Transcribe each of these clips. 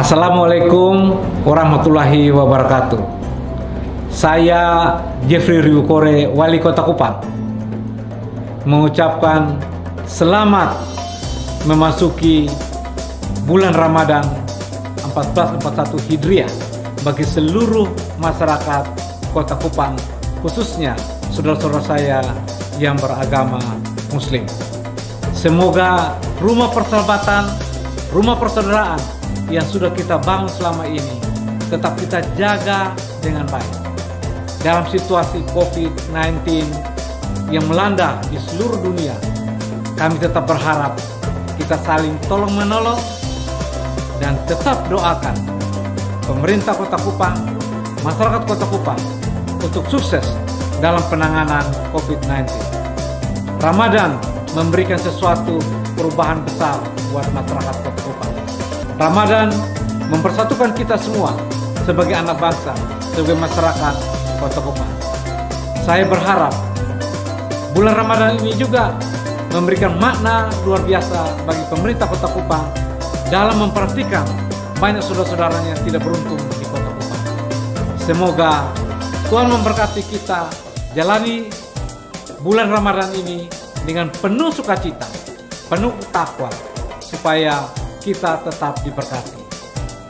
Assalamualaikum warahmatullahi wabarakatuh. Saya Jeffrey Riukore, Wali Kota Kupang, mengucapkan selamat memasuki bulan Ramadan 1441 Hijriah bagi seluruh masyarakat Kota Kupang, khususnya saudara-saudara saya yang beragama Muslim. Semoga rumah persahabatan, rumah persaudaraan yang sudah kita bangun selama ini tetap kita jaga dengan baik. Dalam situasi COVID-19 yang melanda di seluruh dunia, kami tetap berharap kita saling tolong-menolong dan tetap doakan pemerintah Kota Kupang, masyarakat Kota Kupang untuk sukses dalam penanganan COVID-19. Ramadan memberikan sesuatu perubahan besar buat masyarakat Kota Kupang. Ramadan mempersatukan kita semua sebagai anak bangsa, sebagai masyarakat Kota Kupang. Saya berharap bulan Ramadan ini juga memberikan makna luar biasa bagi pemerintah Kota Kupang dalam memperhatikan banyak saudara-saudaranya yang tidak beruntung di Kota Kupang. Semoga Tuhan memberkati kita jalani bulan Ramadan ini dengan penuh sukacita, penuh takwa, supaya kita tetap diberkati.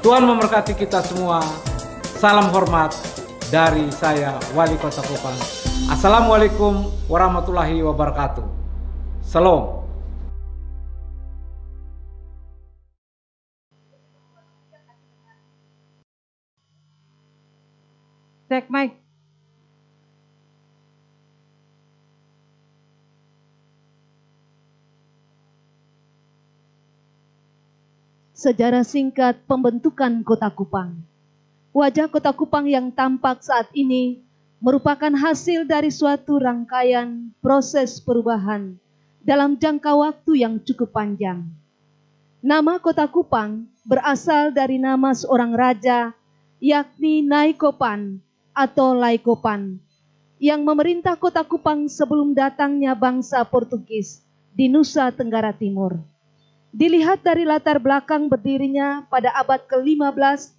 Tuhan memberkati kita semua. Salam hormat dari saya, Wali Kota Kupang. Assalamualaikum warahmatullahi wabarakatuh. Salam. Cek mic. Sejarah singkat pembentukan Kota Kupang. Wajah Kota Kupang yang tampak saat ini merupakan hasil dari suatu rangkaian proses perubahan dalam jangka waktu yang cukup panjang. Nama Kota Kupang berasal dari nama seorang raja, yakni Naikopan atau Laikopan, yang memerintah Kota Kupang sebelum datangnya bangsa Portugis di Nusa Tenggara Timur. Dilihat dari latar belakang berdirinya pada abad ke-15,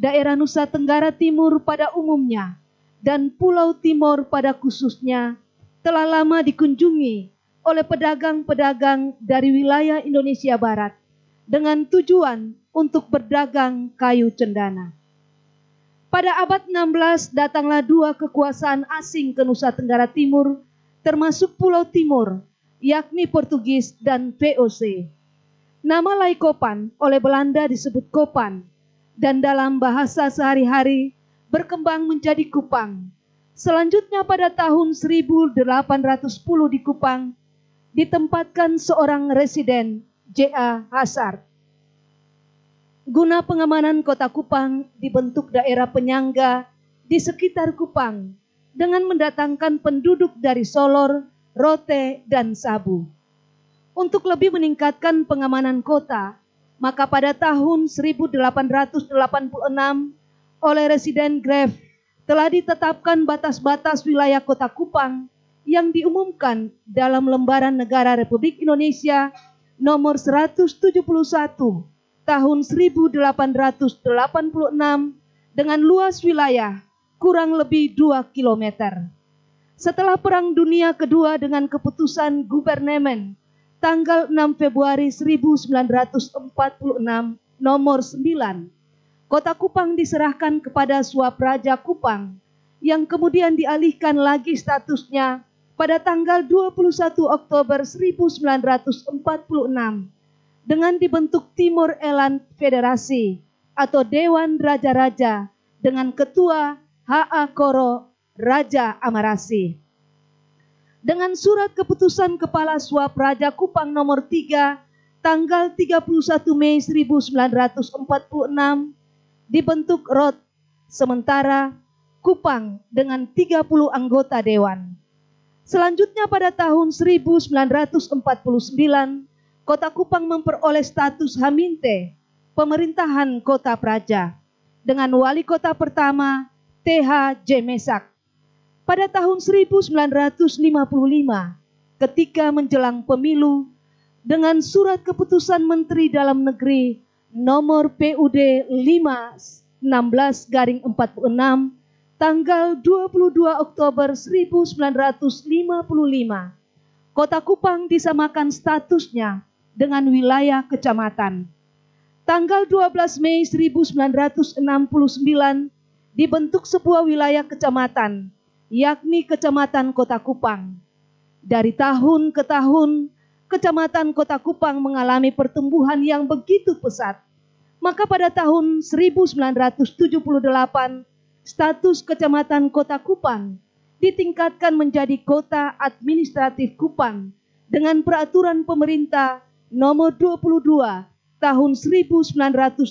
daerah Nusa Tenggara Timur pada umumnya dan Pulau Timor pada khususnya telah lama dikunjungi oleh pedagang-pedagang dari wilayah Indonesia Barat dengan tujuan untuk berdagang kayu cendana. Pada abad 16 datanglah dua kekuasaan asing ke Nusa Tenggara Timur, termasuk Pulau Timor, yakni Portugis dan VOC. Nama Laikopan oleh Belanda disebut Kopan, dan dalam bahasa sehari-hari berkembang menjadi Kupang. Selanjutnya pada tahun 1810 di Kupang, ditempatkan seorang residen, J.A. Hazard. Guna pengamanan Kota Kupang, dibentuk daerah penyangga di sekitar Kupang dengan mendatangkan penduduk dari Solor, Rote, dan Sabu. Untuk lebih meningkatkan pengamanan kota, maka pada tahun 1886 oleh Residen Greve telah ditetapkan batas-batas wilayah Kota Kupang yang diumumkan dalam Lembaran Negara Republik Indonesia nomor 171 tahun 1886 dengan luas wilayah kurang lebih 2 km. Setelah Perang Dunia Kedua dengan keputusan Gubernemen tanggal 6 Februari 1946 nomor 9, Kota Kupang diserahkan kepada Swapraja Kupang yang kemudian dialihkan lagi statusnya pada tanggal 21 Oktober 1946 dengan dibentuk Timor Eland Federasi atau Dewan Raja-Raja dengan Ketua H.A. Koro Raja Amarasi. Dengan surat keputusan Kepala Swapraja Kupang nomor 3 tanggal 31 Mei 1946 dibentuk ROT sementara Kupang dengan 30 anggota dewan. Selanjutnya pada tahun 1949 Kota Kupang memperoleh status Haminte, pemerintahan kota praja, dengan wali kota pertama T.H. Jemesak. Pada tahun 1955, ketika menjelang pemilu, dengan surat keputusan Menteri Dalam Negeri nomor PUD 516/46 tanggal 22 Oktober 1955, Kota Kupang disamakan statusnya dengan wilayah kecamatan. Tanggal 12 Mei 1969 dibentuk sebuah wilayah kecamatan, yakni Kecamatan Kota Kupang. Dari tahun ke tahun, Kecamatan Kota Kupang mengalami pertumbuhan yang begitu pesat. Maka pada tahun 1978, status Kecamatan Kota Kupang ditingkatkan menjadi Kota Administratif Kupang dengan peraturan pemerintah nomor 22 tahun 1978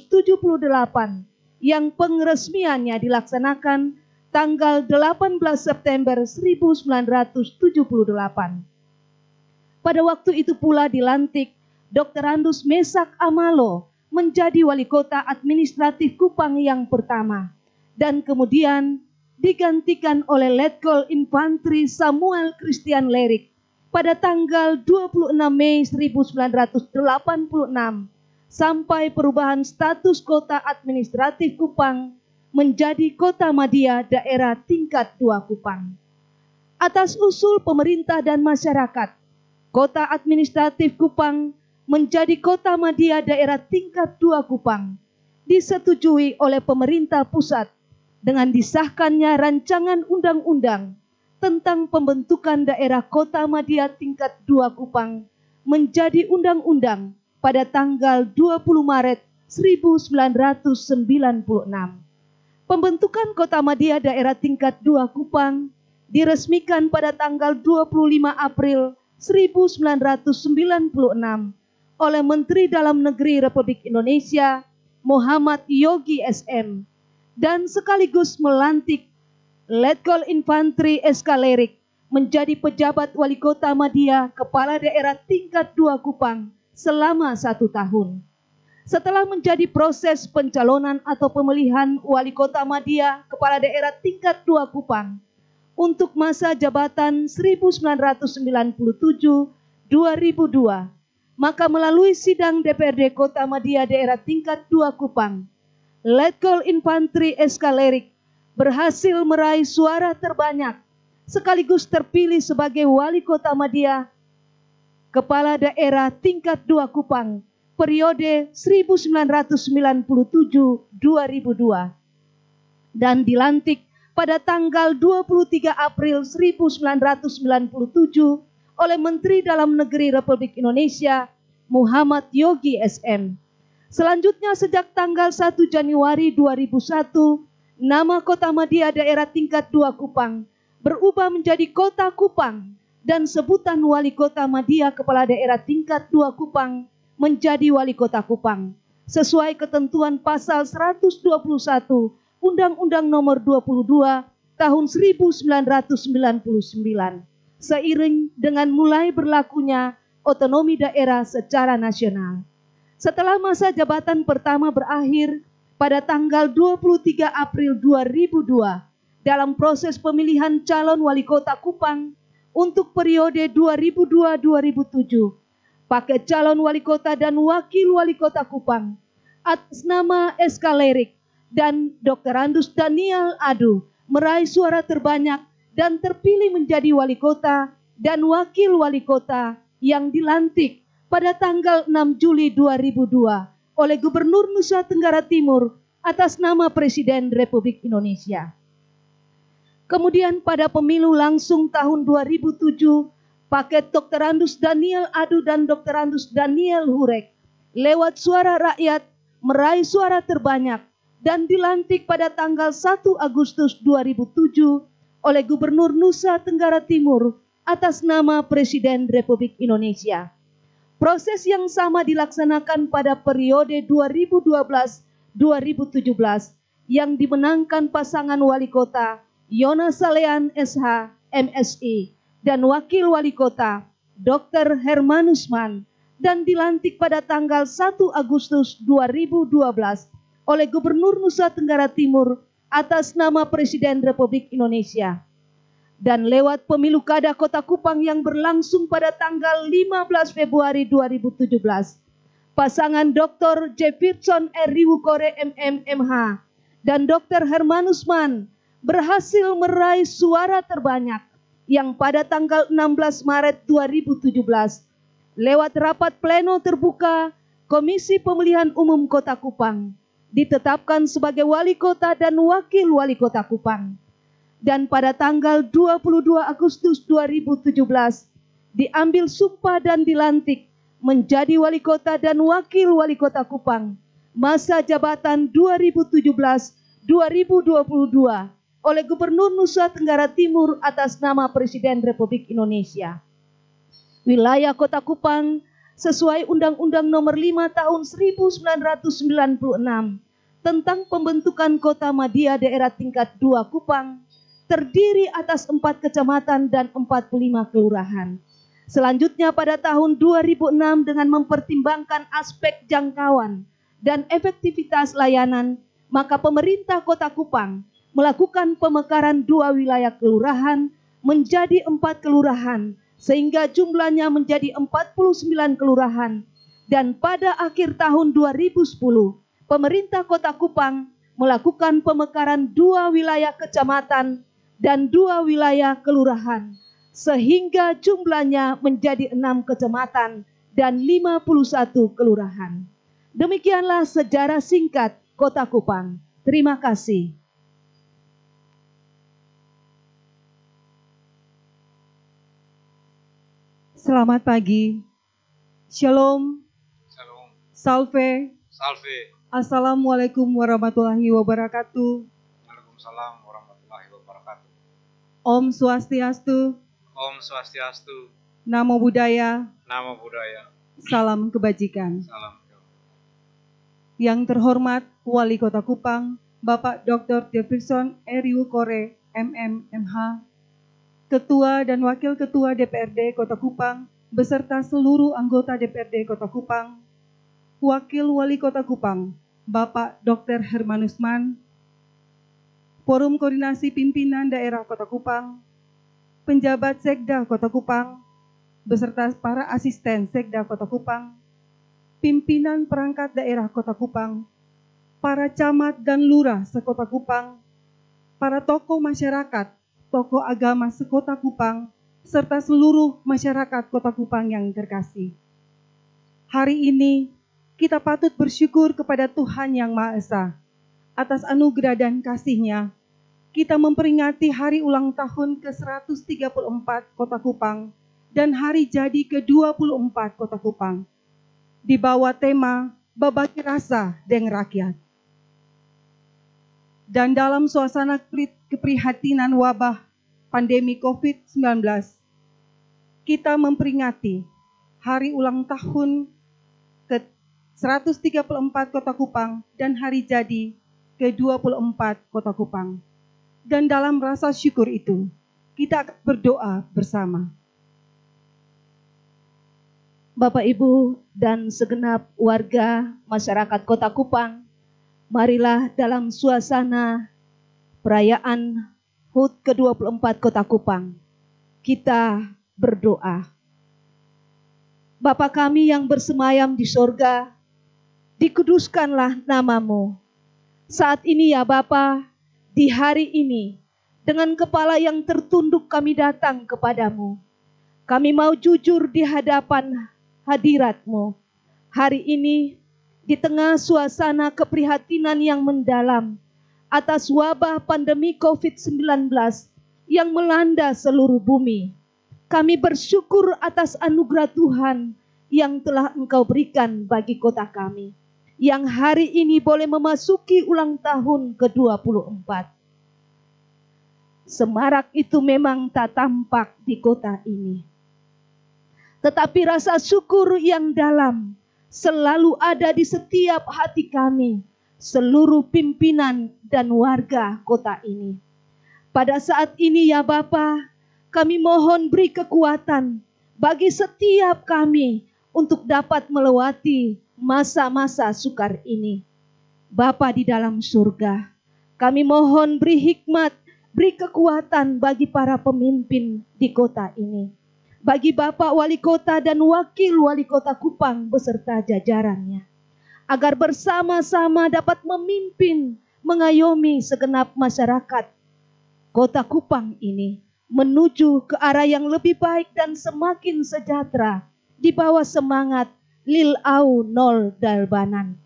yang pengeresmiannya dilaksanakan tanggal 18 September 1978. Pada waktu itu pula dilantik Dr. Andus Mesak Amalo menjadi Wali Kota Administratif Kupang yang pertama, dan kemudian digantikan oleh Letkol Infantri Samuel Christian Lerik pada tanggal 26 Mei 1986 sampai perubahan status Kota Administratif Kupang menjadi Kota Madya Daerah Tingkat 2 Kupang. Atas usul pemerintah dan masyarakat, Kota Administratif Kupang menjadi Kota Madya Daerah Tingkat 2 Kupang disetujui oleh pemerintah pusat dengan disahkannya rancangan undang-undang tentang pembentukan daerah Kota Madya Tingkat 2 Kupang menjadi undang-undang pada tanggal 20 Maret 1996. Pembentukan Kota Madya Daerah Tingkat 2 Kupang diresmikan pada tanggal 25 April 1996 oleh Menteri Dalam Negeri Republik Indonesia Muhammad Yogi SM dan sekaligus melantik Letkol Infantri SK Lerik menjadi pejabat Wali Kota Madya Kepala Daerah Tingkat 2 Kupang selama 1 tahun. Setelah menjadi proses pencalonan atau pemilihan Wali Kota Madya Kepala Daerah Tingkat 2 Kupang untuk masa jabatan 1997-2002, maka melalui sidang DPRD Kota Madya Daerah Tingkat 2 Kupang, Letkol Infantri SK Lerik berhasil meraih suara terbanyak sekaligus terpilih sebagai Wali Kota Madya Kepala Daerah Tingkat 2 Kupang periode 1997-2002 dan dilantik pada tanggal 23 April 1997 oleh Menteri Dalam Negeri Republik Indonesia Muhammad Yogi SM. Selanjutnya sejak tanggal 1 Januari 2001, nama Kota Madya Daerah Tingkat 2 Kupang berubah menjadi Kota Kupang dan sebutan Wali Kota Madya Kepala Daerah Tingkat 2 Kupang menjadi Wali Kota Kupang sesuai ketentuan pasal 121 Undang-Undang Nomor 22 Tahun 1999 seiring dengan mulai berlakunya otonomi daerah secara nasional. Setelah masa jabatan pertama berakhir pada tanggal 23 April 2002 dalam proses pemilihan calon Wali Kota Kupang untuk periode 2002-2007, paket calon Wali Kota dan Wakil Wali Kota Kupang atas nama SK Lerik dan Dr. Andus Daniel Adu meraih suara terbanyak dan terpilih menjadi Wali Kota dan Wakil Wali Kota yang dilantik pada tanggal 6 Juli 2002 oleh Gubernur Nusa Tenggara Timur atas nama Presiden Republik Indonesia. Kemudian pada pemilu langsung tahun 2007, paket Dr. Andus Daniel Adu dan Dr. Andus Daniel Hurek lewat suara rakyat meraih suara terbanyak dan dilantik pada tanggal 1 Agustus 2007 oleh Gubernur Nusa Tenggara Timur atas nama Presiden Republik Indonesia. Proses yang sama dilaksanakan pada periode 2012-2017 yang dimenangkan pasangan Wali Kota Yona Salean SH MSI dan Wakil Wali Kota Dr. Hermanusman dan dilantik pada tanggal 1 Agustus 2012 oleh Gubernur Nusa Tenggara Timur atas nama Presiden Republik Indonesia. Dan lewat pemilu kada Kota Kupang yang berlangsung pada tanggal 15 Februari 2017, pasangan Dr. Jefferson Riwukore MMMH dan Dr. Hermanus Mann berhasil meraih suara terbanyak yang pada tanggal 16 Maret 2017 lewat rapat pleno terbuka Komisi Pemilihan Umum Kota Kupang ditetapkan sebagai wali kota dan wakil wali kota Kupang. Dan pada tanggal 22 Agustus 2017 diambil sumpah dan dilantik menjadi wali kota dan wakil wali kota Kupang masa jabatan 2017-2022 oleh Gubernur Nusa Tenggara Timur atas nama Presiden Republik Indonesia. Wilayah Kota Kupang sesuai Undang-Undang Nomor 5 Tahun 1996 tentang pembentukan Kota Madya Daerah Tingkat 2 Kupang terdiri atas 4 kecamatan dan 45 kelurahan. Selanjutnya pada tahun 2006 dengan mempertimbangkan aspek jangkauan dan efektivitas layanan, maka pemerintah Kota Kupang melakukan pemekaran 2 wilayah kelurahan menjadi 4 kelurahan sehingga jumlahnya menjadi 49 kelurahan. Dan pada akhir tahun 2010 pemerintah Kota Kupang melakukan pemekaran 2 wilayah kecamatan dan 2 wilayah kelurahan sehingga jumlahnya menjadi 6 kecamatan dan 51 kelurahan. Demikianlah sejarah singkat Kota Kupang. Terima kasih. Selamat pagi. Shalom. Shalom. Salve. Salve. Assalamualaikum warahmatullahi wabarakatuh. Waalaikumsalam warahmatullahi wabarakatuh. Om Swastiastu. Om Swastiastu. Namo Buddhaya. Namo Buddhaya. Salam kebajikan. Salam. Yang terhormat Wali Kota Kupang, Bapak Dr. Jefferson Riwukore MMMH, Ketua dan Wakil Ketua DPRD Kota Kupang, beserta seluruh anggota DPRD Kota Kupang, Wakil Wali Kota Kupang, Bapak Dr. Hermanus Mann, Forum Koordinasi Pimpinan Daerah Kota Kupang, penjabat Sekda Kota Kupang, beserta para asisten Sekda Kota Kupang, pimpinan perangkat daerah Kota Kupang, para camat dan lurah sekota Kupang, para tokoh masyarakat, tokoh agama sekota Kupang, serta seluruh masyarakat Kota Kupang yang terkasih. Hari ini kita patut bersyukur kepada Tuhan Yang Maha Esa atas anugerah dan kasih-Nya. Kita memperingati hari ulang tahun ke-134 Kota Kupang dan hari jadi ke-24 Kota Kupang di bawah tema Berbagi Rasa dengan Rakyat. Dan dalam suasana keprihatinan wabah pandemi COVID-19, kita memperingati hari ulang tahun ke-134 Kota Kupang dan hari jadi ke-24 Kota Kupang. Dan dalam rasa syukur itu, kita akan berdoa bersama. Bapak, Ibu, dan segenap warga masyarakat Kota Kupang, marilah dalam suasana perayaan HUT ke-24 Kota Kupang, kita berdoa. Bapa kami yang bersemayam di sorga, dikuduskanlah nama-Mu. Saat ini ya Bapa, di hari ini, dengan kepala yang tertunduk kami datang kepadamu. Kami mau jujur di hadapan hadirat-Mu. Hari ini, di tengah suasana keprihatinan yang mendalam atas wabah pandemi COVID-19 yang melanda seluruh bumi, kami bersyukur atas anugerah Tuhan yang telah Engkau berikan bagi kota kami, yang hari ini boleh memasuki ulang tahun ke-24. Semarak itu memang tak tampak di kota ini, tetapi rasa syukur yang dalam selalu ada di setiap hati kami, seluruh pimpinan dan warga kota ini. Pada saat ini ya Bapa, kami mohon beri kekuatan bagi setiap kami untuk dapat melewati masa-masa sukar ini. Bapa di dalam surga, kami mohon beri hikmat, beri kekuatan bagi para pemimpin di kota ini. bagi Bapak Wali Kota dan Wakil Wali Kota Kupang beserta jajarannya, agar bersama-sama dapat memimpin, mengayomi segenap masyarakat Kota Kupang ini menuju ke arah yang lebih baik dan semakin sejahtera di bawah semangat Lil Au Nol Dalbanan.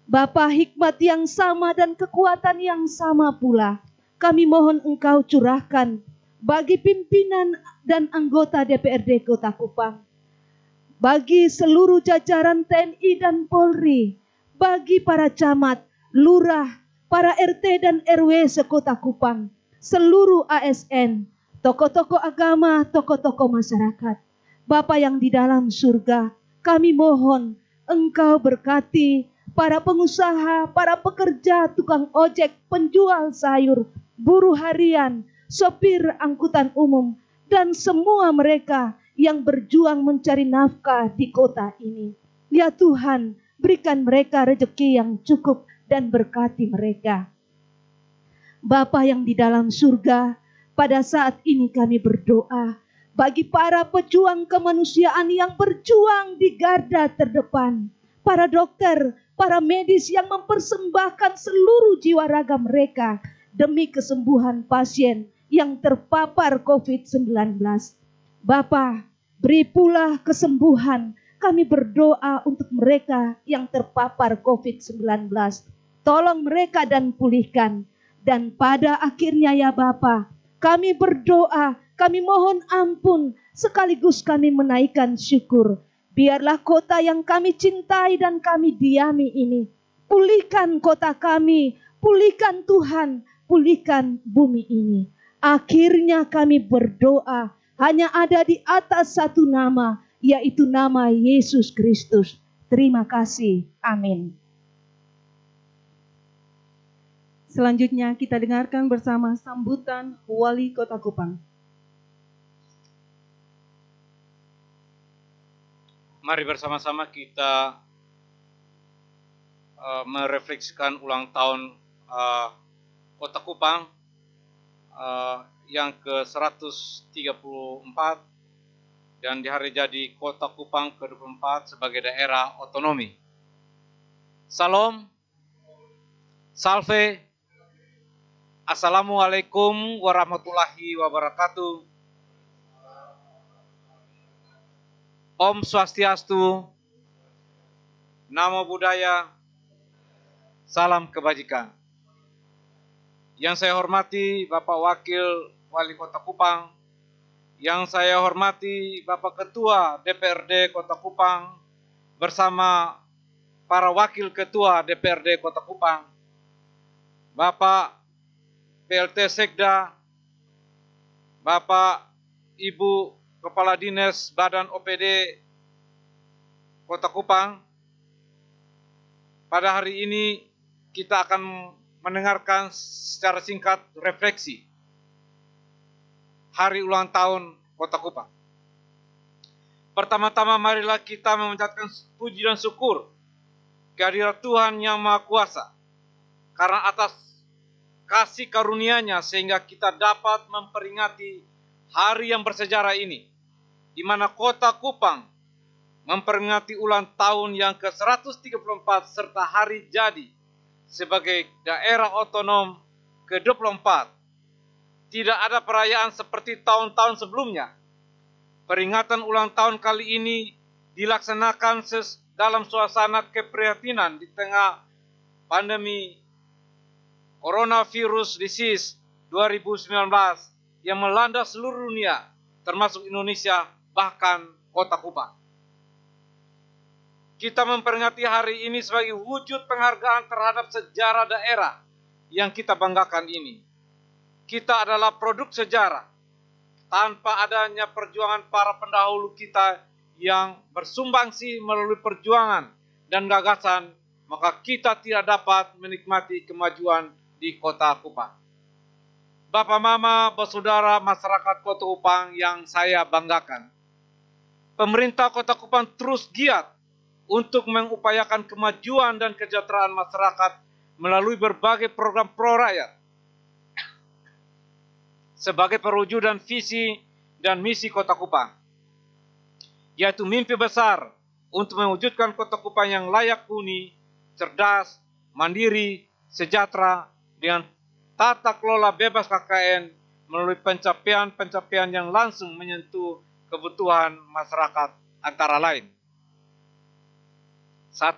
Bapa, hikmat yang sama dan kekuatan yang sama pula kami mohon Engkau curahkan bagi pimpinan dan anggota DPRD Kota Kupang, bagi seluruh jajaran TNI dan Polri, bagi para camat, lurah, para RT dan RW sekota Kupang, seluruh ASN, tokoh-tokoh agama, tokoh-tokoh masyarakat. Bapa yang di dalam surga, kami mohon Engkau berkati para pengusaha, para pekerja, tukang ojek, penjual sayur, buruh harian, sopir angkutan umum, dan semua mereka yang berjuang mencari nafkah di kota ini. Ya Tuhan, berikan mereka rezeki yang cukup dan berkati mereka. Bapa yang di dalam surga, pada saat ini kami berdoa bagi para pejuang kemanusiaan yang berjuang di garda terdepan, para dokter, para medis yang mempersembahkan seluruh jiwa raga mereka demi kesembuhan pasien yang terpapar COVID-19. Bapa, beri pula kesembuhan. Kami berdoa untuk mereka yang terpapar COVID-19. Tolong mereka dan pulihkan. Dan pada akhirnya ya Bapa, kami berdoa, kami mohon ampun, sekaligus kami menaikkan syukur. Biarlah kota yang kami cintai dan kami diami ini, pulihkan kota kami, pulihkan Tuhan, pulihkan bumi ini. Akhirnya kami berdoa, hanya ada di atas satu nama, yaitu nama Yesus Kristus. Terima kasih. Amin. Selanjutnya kita dengarkan bersama sambutan Wali Kota Kupang. Mari bersama-sama kita merefleksikan ulang tahun Kota Kupang yang ke-134 dan di hari jadi Kota Kupang ke-24 sebagai daerah otonomi. Salam, salve, Assalamualaikum warahmatullahi wabarakatuh. Om Swastiastu, Namo Buddhaya, salam kebajikan. Yang saya hormati Bapak Wakil Wali Kota Kupang, yang saya hormati Bapak Ketua DPRD Kota Kupang bersama para Wakil Ketua DPRD Kota Kupang, Bapak PLT Sekda, Bapak Ibu Kepala Dinas Badan OPD Kota Kupang. Pada hari ini kita akan mendengarkan secara singkat refleksi hari ulang tahun Kota Kupang. Pertama-tama marilah kita memanjatkan puji dan syukur kehadirat Tuhan Yang Maha Kuasa karena atas kasih karunia-Nya sehingga kita dapat memperingati hari yang bersejarah ini, di mana Kota Kupang memperingati ulang tahun yang ke-134 serta hari jadi sebagai daerah otonom ke-24. Tidak ada perayaan seperti tahun-tahun sebelumnya. Peringatan ulang tahun kali ini dilaksanakan dalam suasana keprihatinan di tengah pandemi Coronavirus Disease 2019 yang melanda seluruh dunia, termasuk Indonesia, bahkan Kota Kupang. Kita memperingati hari ini sebagai wujud penghargaan terhadap sejarah daerah yang kita banggakan ini. Kita adalah produk sejarah. Tanpa adanya perjuangan para pendahulu kita yang bersumbangsi melalui perjuangan dan gagasan, maka kita tidak dapat menikmati kemajuan di Kota Kupang. Bapak, Mama, bersaudara masyarakat Kota Kupang yang saya banggakan. Pemerintah Kota Kupang terus giat untuk mengupayakan kemajuan dan kesejahteraan masyarakat melalui berbagai program pro rakyat sebagai perwujudan visi dan misi Kota Kupang. yaitu mimpi besar untuk mewujudkan Kota Kupang yang layak huni, cerdas, mandiri, sejahtera, dengan tata kelola bebas KKN melalui pencapaian-pencapaian yang langsung menyentuh kebutuhan masyarakat antara lain. 1.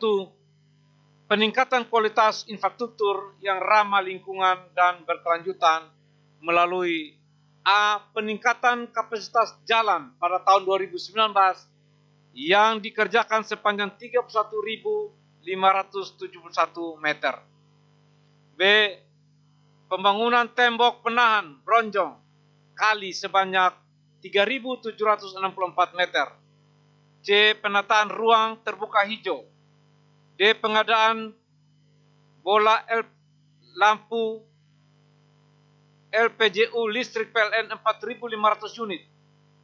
Peningkatan kualitas infrastruktur yang ramah lingkungan dan berkelanjutan melalui A. Peningkatan kapasitas jalan pada tahun 2019 yang dikerjakan sepanjang 31.571 meter. B. Pembangunan tembok penahan bronjong kali sebanyak 3.764 meter. C. Penataan ruang terbuka hijau. D. Pengadaan bola lampu LPJU listrik PLN 4.500 unit,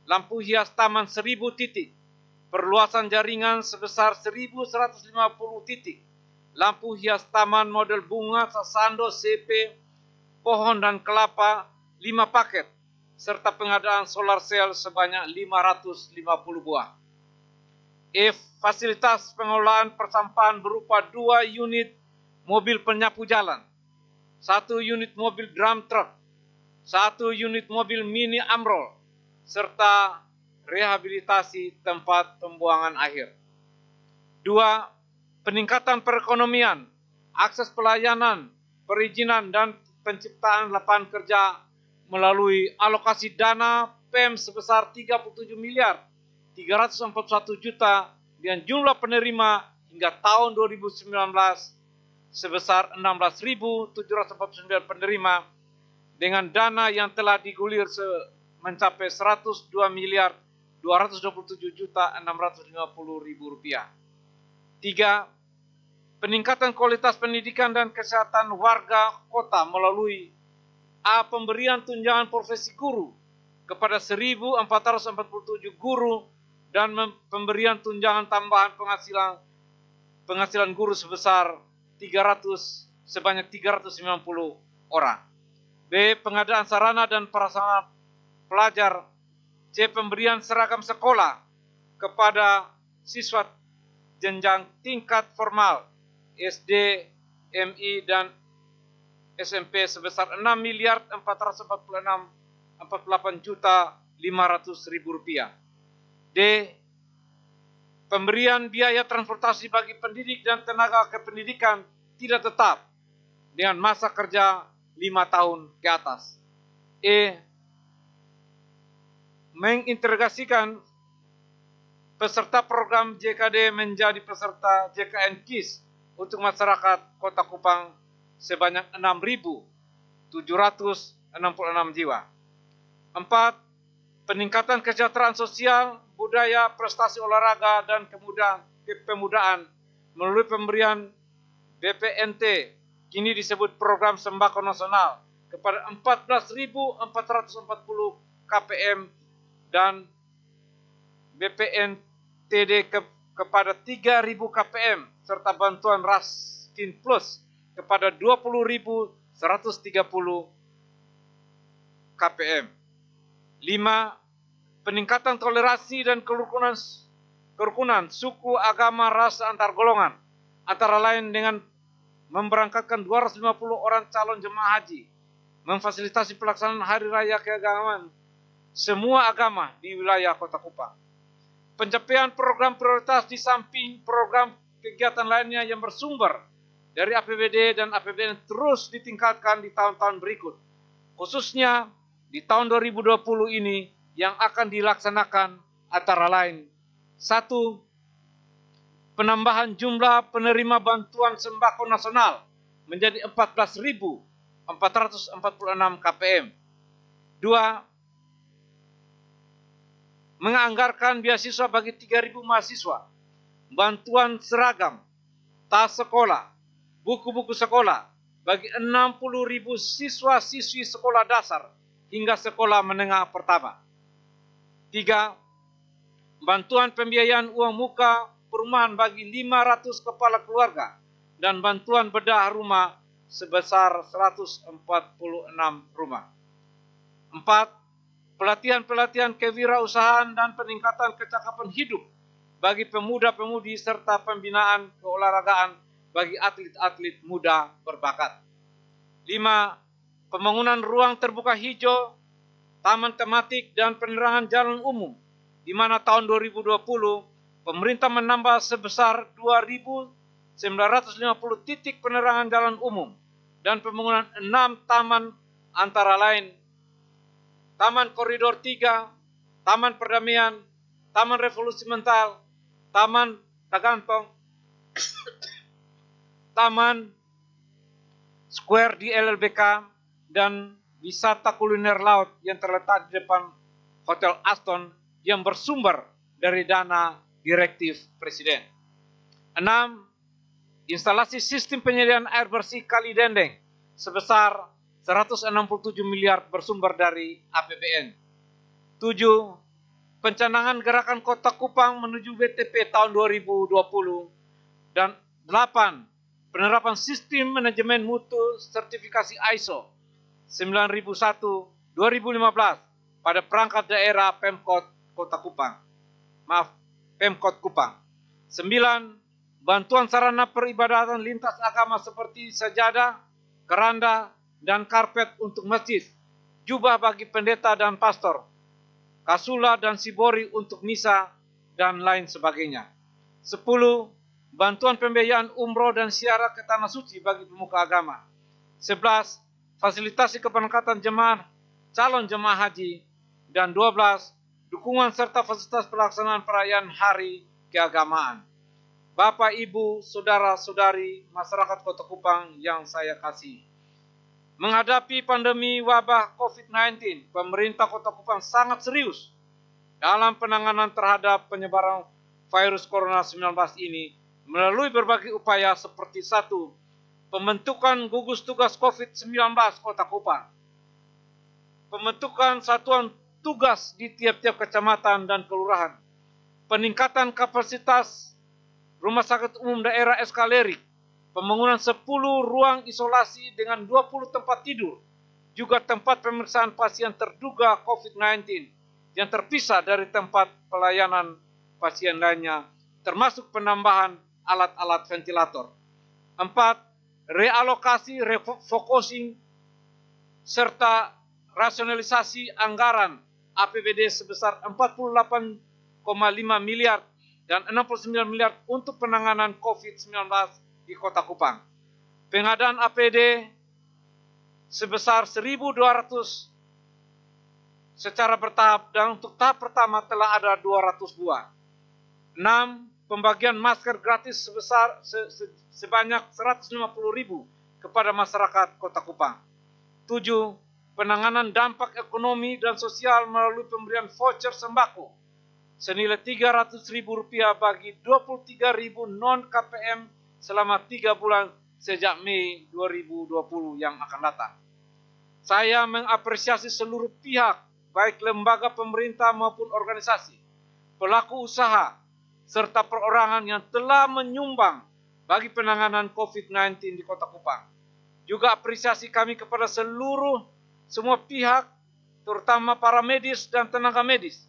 lampu hias taman 1.000 titik, perluasan jaringan sebesar 1.150 titik, lampu hias taman model bunga, sasando, CP, pohon dan kelapa 5 paket, serta pengadaan solar cell sebanyak 550 buah. E. Fasilitas pengelolaan persampahan berupa 2 unit mobil penyapu jalan, 1 unit mobil drum truck, 1 unit mobil mini amrol, serta rehabilitasi tempat pembuangan akhir. 2. Peningkatan perekonomian, akses pelayanan, perizinan, dan penciptaan lapangan kerja melalui alokasi dana PEM sebesar 37 miliar 341 juta dengan jumlah penerima hingga tahun 2019 sebesar 16.749 penerima dengan dana yang telah digulir mencapai 102 miliar 227 juta 650 ribu rupiah. 3. Peningkatan kualitas pendidikan dan kesehatan warga kota melalui A. Pemberian tunjangan profesi guru kepada 1.447 guru dan pemberian tunjangan tambahan penghasilan guru sebesar sebanyak 390 orang. B. Pengadaan sarana dan prasarana pelajar. C. Pemberian seragam sekolah kepada siswa jenjang tingkat formal SD, MI, dan SMP sebesar 6 miliar 448 juta 500 ribu rupiah. D. Pemberian biaya transportasi bagi pendidik dan tenaga kependidikan tidak tetap dengan masa kerja 5 tahun ke atas. E. Mengintegrasikan peserta program JKD menjadi peserta JKN KIS untuk masyarakat Kota Kupang sebanyak 6.766 jiwa. 4. Peningkatan kesejahteraan sosial, budaya, prestasi olahraga, dan kepemudaan melalui pemberian BPNT, kini disebut Program Sembako Nasional, kepada 14.440 KPM dan BPNTD kepada 3.000 KPM, serta bantuan Raskin Plus kepada 20.130 KPM. 5. Peningkatan toleransi dan kerukunan suku, agama, ras antar golongan, antara lain dengan memberangkatkan 250 orang calon jemaah haji, memfasilitasi pelaksanaan hari raya keagamaan semua agama di wilayah Kota Kupang. Pencapaian program prioritas di samping program kegiatan lainnya yang bersumber dari APBD dan APBN terus ditingkatkan di tahun-tahun berikut, khususnya di tahun 2020 ini yang akan dilaksanakan antara lain: 1. Penambahan jumlah penerima bantuan sembako nasional menjadi 14.446 KPM. 2. Menganggarkan beasiswa bagi 3.000 mahasiswa, bantuan seragam, tas sekolah, buku-buku sekolah bagi 60.000 siswa-siswi sekolah dasar hingga sekolah menengah pertama. 3. Bantuan pembiayaan uang muka perumahan bagi 500 kepala keluarga dan bantuan bedah rumah sebesar 146 rumah. 4. pelatihan-pelatihan kewirausahaan dan peningkatan kecakapan hidup bagi pemuda-pemudi serta pembinaan keolahragaan bagi atlet-atlet muda berbakat. 5. Pembangunan ruang terbuka hijau, taman tematik dan penerangan jalan umum, di mana tahun 2020 pemerintah menambah sebesar 2.950 titik penerangan jalan umum dan pembangunan 6 taman antara lain Taman Koridor 3, Taman Perdamaian, Taman Revolusi Mental, Taman Tagantong, Taman Square di LLBK, dan wisata kuliner laut yang terletak di depan Hotel Aston yang bersumber dari dana direktif Presiden. 6. Instalasi sistem penyediaan air bersih Kali Dendeng sebesar 167 miliar bersumber dari APBN. 7. Pencanangan gerakan Kota Kupang menuju WTP tahun 2020. Dan 8. Penerapan sistem manajemen mutu sertifikasi ISO 9001-2015 pada perangkat daerah Pemkot Kota Kupang. Pemkot Kupang. 9. Bantuan sarana peribadatan lintas agama seperti sajadah, keranda, dan karpet untuk masjid, jubah bagi pendeta dan pastor, kasula dan sibori untuk misa, dan lain sebagainya. 10. Bantuan pembiayaan umroh dan ziarah ke tanah suci bagi pemuka agama. 11. Fasilitasi keberangkatan jemaah, calon jemaah haji. Dan 12. Dukungan serta fasilitas pelaksanaan perayaan hari keagamaan. Bapak, Ibu, Saudara-saudari, masyarakat Kota Kupang yang saya kasihi. Menghadapi pandemi wabah COVID-19, pemerintah Kota Kupang sangat serius dalam penanganan terhadap penyebaran virus corona 19 ini melalui berbagai upaya seperti 1. Pembentukan gugus tugas COVID-19 Kota Kupang. Pembentukan satuan tugas di tiap-tiap kecamatan dan kelurahan. Peningkatan kapasitas Rumah Sakit Umum Daerah Eskalerik. Pembangunan 10 ruang isolasi dengan 20 tempat tidur, juga tempat pemeriksaan pasien terduga COVID-19 yang terpisah dari tempat pelayanan pasien lainnya, termasuk penambahan alat-alat ventilator. 4. Realokasi, refocusing, serta rasionalisasi anggaran APBD sebesar 48,5 miliar dan 69 miliar untuk penanganan COVID-19 di Kota Kupang. Pengadaan APD sebesar 1.200 secara bertahap dan untuk tahap pertama telah ada 200 buah. 6. Pembagian masker gratis sebanyak 150.000 kepada masyarakat Kota Kupang. 7. Penanganan dampak ekonomi dan sosial melalui pemberian voucher sembako senilai Rp300.000 bagi 23.000 non-KPM selama 3 bulan sejak Mei 2020 yang akan datang. Saya mengapresiasi seluruh pihak, baik lembaga pemerintah maupun organisasi, pelaku usaha, serta perorangan yang telah menyumbang bagi penanganan COVID-19 di Kota Kupang. Juga apresiasi kami kepada semua pihak, terutama para medis dan tenaga medis,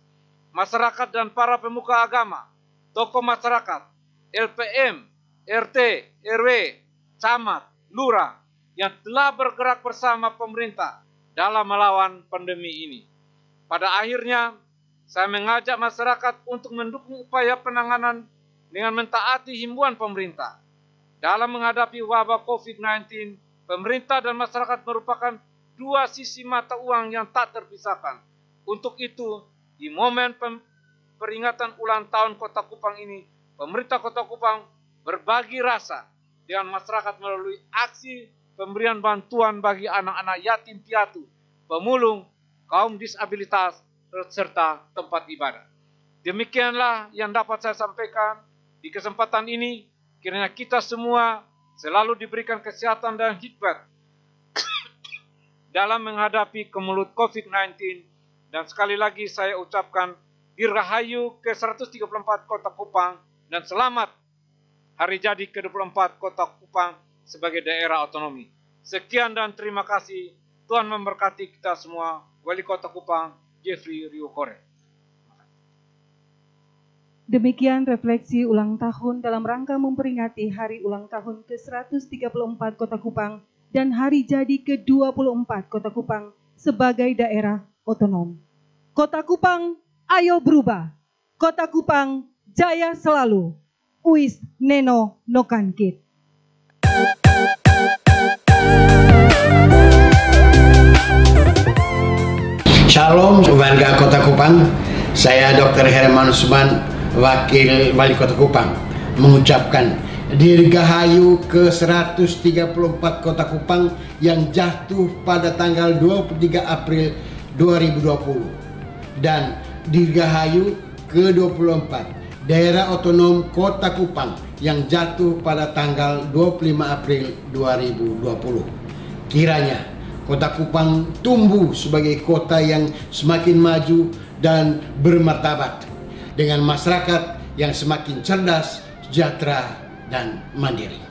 masyarakat dan para pemuka agama, tokoh masyarakat, LPM, RT, RW, camat, lurah yang telah bergerak bersama pemerintah dalam melawan pandemi ini. Pada akhirnya, saya mengajak masyarakat untuk mendukung upaya penanganan dengan mentaati himbauan pemerintah. Dalam menghadapi wabah COVID-19, pemerintah dan masyarakat merupakan dua sisi mata uang yang tak terpisahkan. Untuk itu, di momen peringatan ulang tahun Kota Kupang ini, pemerintah Kota Kupang berbagi rasa dengan masyarakat melalui aksi pemberian bantuan bagi anak-anak yatim piatu, pemulung, kaum disabilitas, serta tempat ibadah. Demikianlah yang dapat saya sampaikan di kesempatan ini. Kiranya kita semua selalu diberikan kesehatan dan hikmat dalam menghadapi kemelut COVID-19. Dan sekali lagi saya ucapkan Dirgahayu ke-134 Kota Kupang dan selamat Hari Jadi ke-24 Kota Kupang sebagai daerah otonomi. Sekian dan terima kasih. Tuhan memberkati kita semua. Wali Kota Kupang, Jeffrey Riukore. Demikian refleksi ulang tahun dalam rangka memperingati hari ulang tahun ke-134 Kota Kupang dan hari jadi ke-24 Kota Kupang sebagai daerah otonom. Kota Kupang, ayo berubah. Kota Kupang, jaya selalu. Uis Neno Nokankit. Shalom warga Kota Kupang, saya Dr. Herman Usman, Wakil Wali Kota Kupang, mengucapkan Dirgahayu ke-134 Kota Kupang yang jatuh pada tanggal 23 April 2020 dan Dirgahayu ke-24 Daerah Otonom Kota Kupang yang jatuh pada tanggal 25 April 2020. Kiranya Kota Kupang tumbuh sebagai kota yang semakin maju dan bermartabat dengan masyarakat yang semakin cerdas, sejahtera, dan mandiri.